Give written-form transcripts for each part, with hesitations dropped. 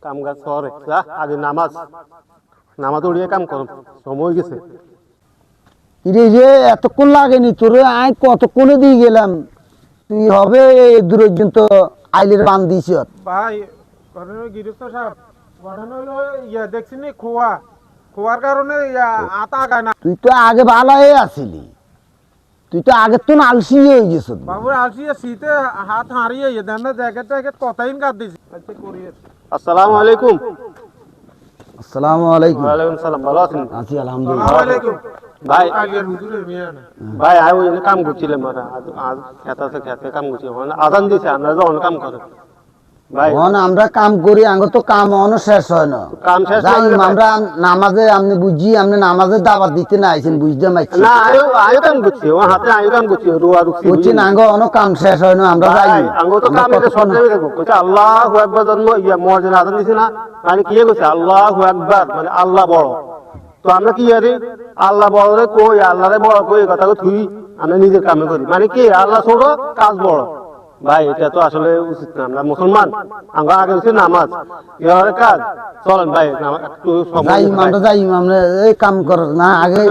কাম কাজ করে যা আগে নামাজ নামাজ উড়িয়ে কাম কর সময় গেছে ইরে রে এতক্ষণ লাগেনি তোরে আয় কতক্ষণে দিয়ে গেলাম তুই হবে দূরের পর্যন্ত আইলের বান দিছ ভাই গিরিশ সাহেব ঘটনা হলো দেখছি নি খোয়ার কারণে আতা আগায় না। তুই তো আগে ভালো হয়ে আসিলি তুই তো আগে তো আলসি হয়ে গেছ বাবুর আলসি শীতে হাত হারিয়ে দেন না জ্যাকেট ট্যাকেট কথাই কাট দিছি আচ্ছা করিয়ে আসসালামু আলাইকুম আসসালামু আলাইকুম ওয়ালাইকুম সালাম ভালো আছেন আছি আলহামদুলিল্লাহ ওয়ালাইকুম ভাই আগের হুজুরের মেয়ে না ভাই আই ওই কাম করছিলাম আজ খেতে কাম করছি আজান দিছে আপনারা যখন কাম করেন ভাই এখন আমরা কাম করি আঙ্গ তো কাম অন শেষ হয় না কাম শেষ যাই হলে ভাই- আমরা নামাজে আপনি বুঝি আপনি নামাজে দাবাত দিতে না আইছেন বুঝতে মাইছি না আয়ো কাম করছি ও হাতে আয়ো কাম করছি রুয়া রুকছি বুঝছি না আঙ্গ অন কাম শেষ হয় না আমরা যাই ভাই আঙ্গো তো কাম এটা সব জায়গায় দেখো কইছে আল্লাহু আকবার জন্ম মুয়াজ্জিন আজান দিছে না মানে কি কইছে আল্লাহু আকবার মানে আল্লাহ বড় তো আমরা কি আরে আল্লাহ বড় রে কই আল্লাহরে বড় কই এই কথা তুই আমরা নিজের কামে করি মানে কি আল্লাহ ছোট কাজ বড় ভাই এটা তো আসলে উচিত না আমরা মুসলমান আমরা আগে হচ্ছে নামাজ এর কাজ চলেন ভাই একটু সময় যাই আমরা যাই আমরা এই কাম কর না আগে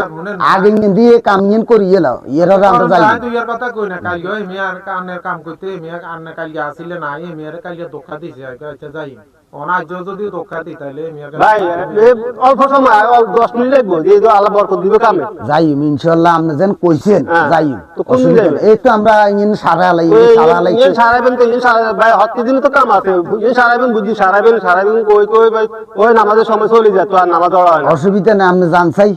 আগে দিয়ে কাম ইন করি এলো এর আমরা যাই তুই এর কথা কই না কাল ওই মেয়ার কানের কাম করতে মেয়া আন্নে কাল আসিলে না এই মেয়ার কাল ধোকা দিছে আচ্ছা যাই অনাজ যদি ধোকা দি তাইলে মেয়ার ভাই এই অল্প সময় 10 মিনিট লাগবে যে আল্লাহ বরকত দিবে কামে যাই ইনশাআল্লাহ আপনি যেন কইছেন হ্যাঁ। যাই তো কোন দিন অসুবিধা যাবেন? নেই। এই তো আমরা ইন সারালাই সারালাই সারাবেন তো ভাই হত্যা দিন তো কাম আছে সারাবেন বুঝি সারাবেন কই কই ভাই ওই নামাজের সময় চলে যায় তো আর নামাজ পড়া হয় না অসুবিধা নেই আপনি জান চাই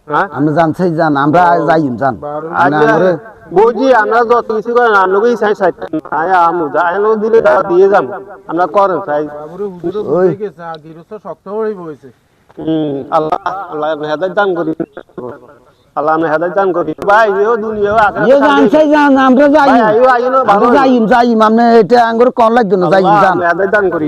হ্যাঁ আপনি জান চাই যান আমরা যাই যান আচ্ছা বুঝি আমরা যত কিছু করেন আপনাকেই চাই চাই আমু যাই দিলে দিয়ে যাম আমরা করেন চাই বাবুরে হুজুরে বুঝে গেছে আর গিরস্ত শক্ত হয়েই বইছে আল্লাহ আল্লাহ হেদায়েত দান করি আল্লাহ আপনি হেদায়েত দান করি ভাই এও দুনিয়া ইয়ে জান চাই যান আমরা যাই ভাই আইও আইনো ভালো আমরা যাই আপনি এটা আঙ্গুর কোন লাগবে না যাই যান হেদায়েত দান করি